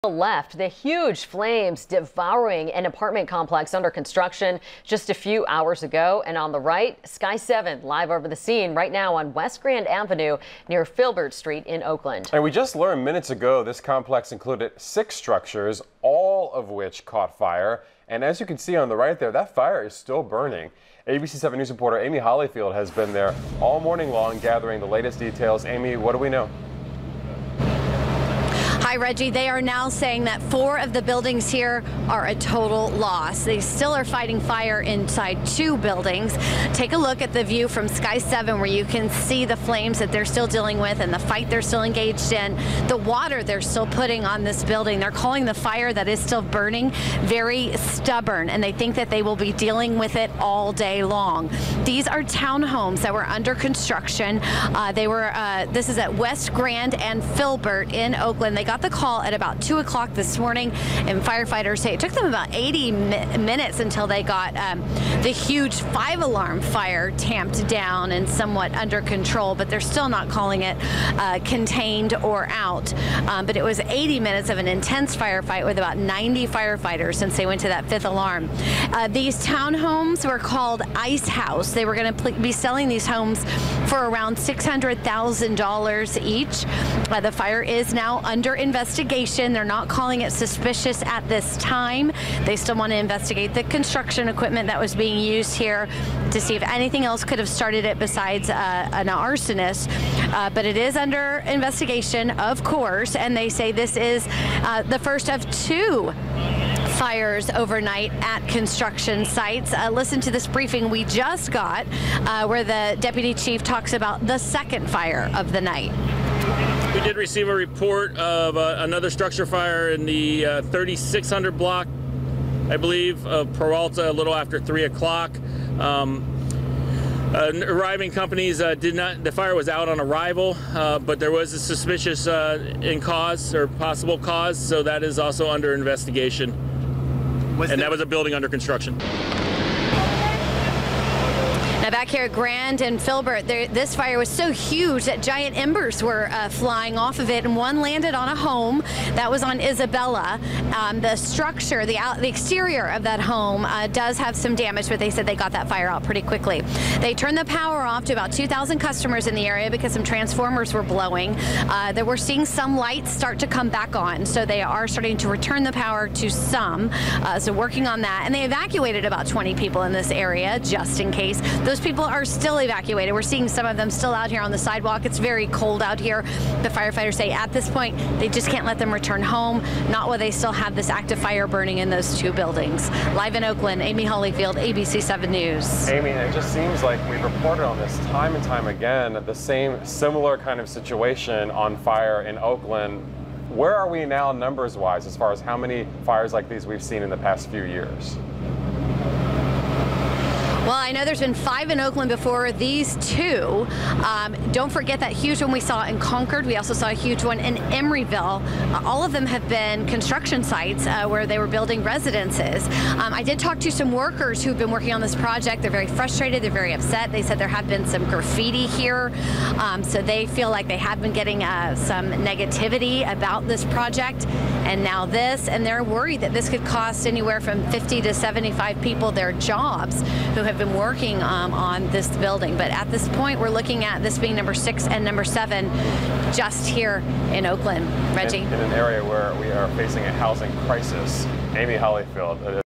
Left, the huge flames devouring an apartment complex under construction just a few hours ago. And on the right, Sky 7 live over the scene right now on West Grand Avenue near Filbert Street in Oakland. And we just learned minutes ago this complex included 6 structures, all of which caught fire. And as you can see on the right there, that fire is still burning. ABC 7 News reporter Amy HOLLYFIELD has been there all morning long gathering the latest details. Amy, what do we know? Hi, Reggie. They are now saying that 4 of the buildings here are a total loss. They still are fighting fire inside 2 buildings. Take a look at the view from Sky 7 where you can see the flames that they're still dealing with and the fight they're still engaged in. The water they're still putting on this building. They're calling the fire that is still burning very stubborn, and they think that they will be dealing with it all day long. These are townhomes that were under construction. This is at West Grand and Filbert in Oakland. They got the call at about 2 o'clock this morning, and firefighters say it took them about 80 minutes until they got the huge 5-alarm fire tamped down and somewhat under control, but they're still not calling it contained or out. But it was 80 minutes of an intense firefight with about 90 firefighters since they went to that 5th alarm. These townhomes were called Ice House. They were going to be selling these homes for around $600,000 each. The fire is now under investigation. They're not calling it suspicious at this time. They still want to investigate the construction equipment that was being used here to see if anything else could have started it besides an arsonist. But it is under investigation, of course, and they say this is the first of 2 fires overnight at construction sites. Listen to this briefing we just got where the deputy chief talks about the 2nd fire of the night. We did receive a report of another structure fire in the 3600 block, I believe, of Peralta a little after 3 o'clock. Arriving companies the fire was out on arrival, but there was a suspicious in cause or possible cause, so that is also under investigation. That was a building under construction. Now back here at Grand and Filbert, this fire was so huge that giant embers were flying off of it, and one landed on a home that was on Isabella. The structure, the exterior of that home does have some damage, but they said they got that fire out pretty quickly. They turned the power off to about 2,000 customers in the area because some transformers were blowing. They were seeing some lights start to come back on, so they are starting to return the power to some. So working on that, and they evacuated about 20 people in this area just in case. Those people are still evacuated. We're seeing some of them still out here on the sidewalk. It's very cold out here. The firefighters say at this point they just can't let them return home, not while they still have this active fire burning in those 2 buildings. Live in Oakland, Amy HOLLYFIELD, ABC 7 News. Amy, it just seems like we've reported on this time and time again, the same similar kind of situation on fire in Oakland. Where are we now numbers-wise as far as how many fires like these we've seen in the past few years? Well, I know there's been 5 in Oakland before these 2. Don't forget that huge one we saw in Concord. We also saw a huge one in Emeryville. All of them have been construction sites where they were building residences. I did talk to some workers who've been working on this project. They're very frustrated. They're very upset. They said there have been some graffiti here. So they feel like they have been getting some negativity about this project. And now this, and they're worried that this could cost anywhere from 50 to 75 people their jobs who have been working on this building. But at this point, we're looking at this being number 6 and number 7 just here in Oakland. Reggie? In an area where we are facing a housing crisis. Amy HOLLYFIELD.